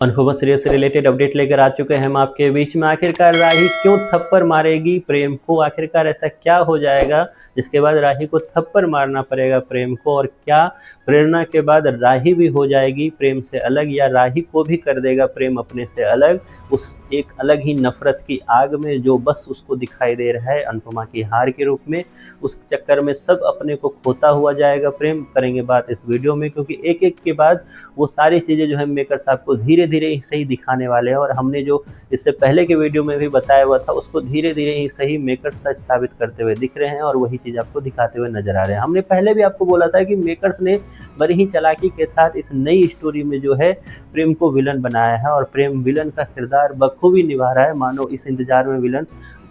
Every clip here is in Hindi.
अनुपमा सीरियल से रिलेटेड अपडेट लेकर आ चुके हैं हम आपके बीच में। आखिरकार राही क्यों थप्पड़ मारेगी प्रेम को? आखिरकार ऐसा क्या हो जाएगा जिसके बाद राही को थप्पड़ मारना पड़ेगा प्रेम को? और क्या प्रेरणा के बाद राही भी हो जाएगी प्रेम से अलग, या राही को भी कर देगा प्रेम अपने से अलग, उस एक अलग ही नफरत की आग में जो बस उसको दिखाई दे रहा है अनुपमा की हार के रूप में। उस चक्कर में सब अपने को खोता हुआ जाएगा प्रेम। करेंगे बात इस वीडियो में, क्योंकि एक एक के बाद वो सारी चीज़ें जो है मेकर्स आपको धीरे धीरे ही सही दिखाने वाले हैं। और हमने जो इससे पहले के वीडियो में भी बताया हुआ था उसको धीरे धीरे ही सही मेकर्स सच साबित करते हुए दिख रहे हैं और वही चीज़ आपको दिखाते हुए नजर आ रहे हैं। हमने पहले भी आपको बोला था कि मेकर्स ने बड़ी ही चालाकी के साथ इस नई स्टोरी में जो है प्रेम को विलन बनाया है और प्रेम विलन का किरदार बखूबी निभा रहा है। मानो इस इंतजार में विलन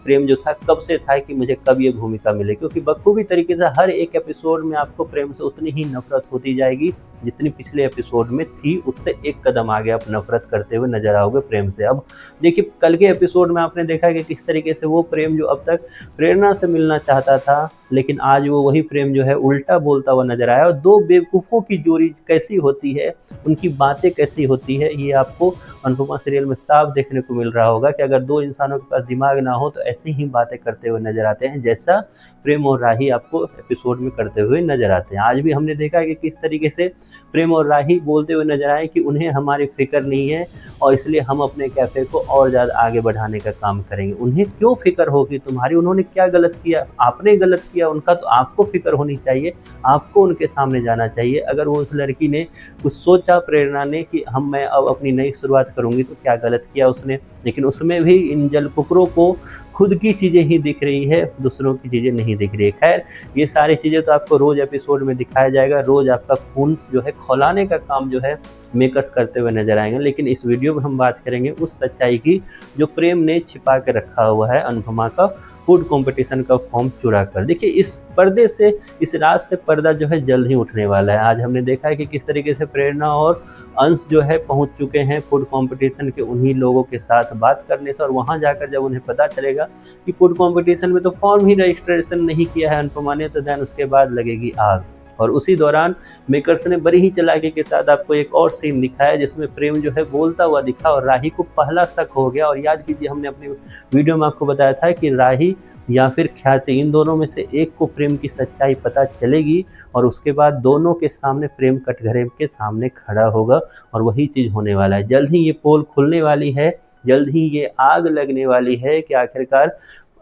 प्रेम जो था कब से था कि मुझे कब ये भूमिका मिले, क्योंकि बखूबी तरीके से हर एक एपिसोड में आपको प्रेम से उतनी ही नफरत होती जाएगी जितनी पिछले एपिसोड में थी। उससे एक कदम आगे आप नफरत करते हुए नजर आओगे प्रेम से। अब देखिए, कल के एपिसोड में आपने देखा कि किस तरीके से वो प्रेम जो अब तक प्रेरणा से मिलना चाहता था, लेकिन आज वो वही प्रेम जो है उल्टा बोलता हुआ नजर आया। और दो बेवकूफ़ों की जोड़ी कैसी होती है, उनकी बातें कैसी होती है, ये आपको अनुपमा सीरियल में साफ देखने को मिल रहा होगा कि अगर दो इंसानों के पास दिमाग ना हो तो ऐसी ही बातें करते हुए नजर आते हैं जैसा प्रेम और राही आपको एपिसोड में करते हुए नजर आते हैं। आज भी हमने देखा कि किस तरीके से प्रेम और राही बोलते हुए नजर आए कि उन्हें हमारी फिक्र नहीं है और इसलिए हम अपने कैफ़े को और ज़्यादा आगे बढ़ाने का काम करेंगे। उन्हें क्यों फिक्र होगी तुम्हारी? उन्होंने क्या गलत किया? आपने गलत किया उनका, तो आपको फिक्र होनी चाहिए, आपको उनके सामने जाना चाहिए। अगर वो उस लड़की ने कुछ सोचा, प्रेरणा ने, कि मैं अब अपनी नई शुरुआत करूँगी, तो क्या गलत किया उसने? लेकिन उसमें भी इन जलकुकरों को खुद की चीज़ें ही दिख रही है, दूसरों की चीज़ें नहीं दिख रही है। खैर, ये सारी चीज़ें तो आपको रोज़ एपिसोड में दिखाया जाएगा। रोज़ आपका खून जो है खौलाने का काम जो है मेकर्स करते हुए नजर आएंगे। लेकिन इस वीडियो में हम बात करेंगे उस सच्चाई की जो प्रेम ने छिपा के रखा हुआ है अनुपमा का फूड कंपटीशन का फॉर्म चुरा कर। देखिए, इस पर्दे से, इस राज से पर्दा जो है जल्द ही उठने वाला है। आज हमने देखा है कि किस तरीके से प्रेरणा और अंश जो है पहुंच चुके हैं फूड कंपटीशन के उन्हीं लोगों के साथ बात करने से। और वहां जाकर जब उन्हें पता चलेगा कि फूड कंपटीशन में तो फॉर्म ही रजिस्ट्रेशन नहीं किया है अनुपमा ने, तो देन उसके बाद लगेगी आग। और उसी दौरान मेकर्स ने बड़ी ही चालाकी के साथ आपको एक और सीन दिखाया जिसमें प्रेम जो है बोलता हुआ दिखा और राही को पहला शक हो गया। और याद कीजिए, हमने अपनी वीडियो में आपको बताया था कि राही या फिर ख्याति, इन दोनों में से एक को प्रेम की सच्चाई पता चलेगी और उसके बाद दोनों के सामने प्रेम कटघरे के सामने खड़ा होगा। और वही चीज़ होने वाला है। जल्द ही ये पोल खुलने वाली है, जल्द ही ये आग लगने वाली है कि आखिरकार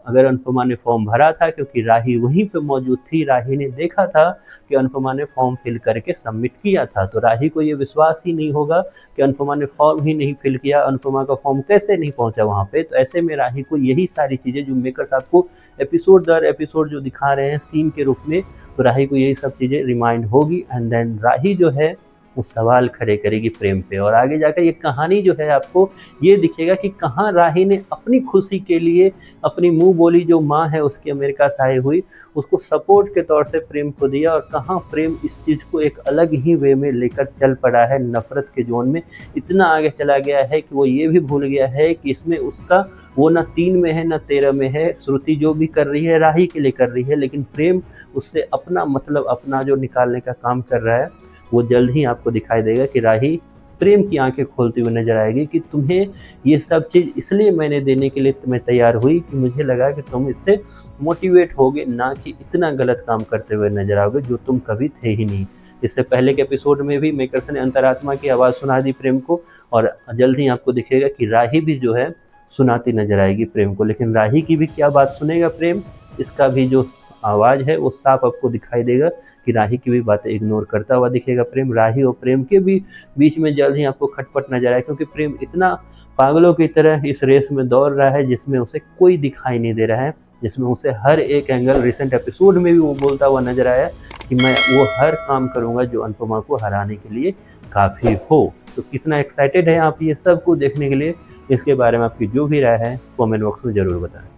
अगर अनुपमा ने फॉर्म भरा था, क्योंकि राही वहीं पे मौजूद थी, राही ने देखा था कि अनुपमा ने फॉर्म फिल करके सबमिट किया था, तो राही को ये विश्वास ही नहीं होगा कि अनुपमा ने फॉर्म ही नहीं फिल किया, अनुपमा का फॉर्म कैसे नहीं पहुंचा वहां पे। तो ऐसे में राही को यही सारी चीज़ें जो मेकर्स आपको एपिसोड दर एपिसोड जो दिखा रहे हैं सीन के रूप में, तो राही को यही सब चीज़ें रिमाइंड होगी एंड देन राही जो है वो सवाल खड़े करेगी प्रेम पे। और आगे जाकर ये कहानी जो है आपको ये दिखेगा कि कहाँ राही ने अपनी खुशी के लिए अपनी मुंह बोली जो माँ है उसकी अमेरिका से आई हुई उसको सपोर्ट के तौर से प्रेम को दिया, और कहाँ प्रेम इस चीज़ को एक अलग ही वे में लेकर चल पड़ा है। नफरत के जोन में इतना आगे चला गया है कि वो ये भी भूल गया है कि इसमें उसका वो ना 3 में है ना 13 में है। श्रुति जो भी कर रही है राही के लिए कर रही है, लेकिन प्रेम उससे अपना मतलब अपना जो निकालने का काम कर रहा है। वो जल्द ही आपको दिखाई देगा कि राही प्रेम की आंखें खोलती हुई नजर आएगी कि तुम्हें ये सब चीज़ इसलिए मैंने देने के लिए तुम्हें तैयार हुई कि मुझे लगा कि तुम इससे मोटिवेट होगे, ना कि इतना गलत काम करते हुए नजर आओगे जो तुम कभी थे ही नहीं। इससे पहले के एपिसोड में भी मेकर्स ने अंतरात्मा की आवाज़ सुना दी प्रेम को, और जल्द ही आपको दिखेगा कि राही भी जो है सुनाती नजर आएगी प्रेम को। लेकिन राही की भी क्या बात सुनेगा प्रेम, इसका भी जो आवाज़ है वो साफ आपको दिखाई देगा कि राही की भी बातें इग्नोर करता हुआ दिखेगा प्रेम। राही और प्रेम के भी बीच में जल्द ही आपको खटपट नजर आए, क्योंकि प्रेम इतना पागलों की तरह इस रेस में दौड़ रहा है जिसमें उसे कोई दिखाई नहीं दे रहा है, जिसमें उसे हर एक एंगल, रिसेंट एपिसोड में भी वो बोलता हुआ नजर आया कि मैं वो हर काम करूँगा जो अनुपमा को हराने के लिए काफ़ी हो। तो कितना एक्साइटेड है आप ये सब कुछ देखने के लिए? इसके बारे में आपकी जो भी राय है कॉमेंट बॉक्स में ज़रूर बताएं।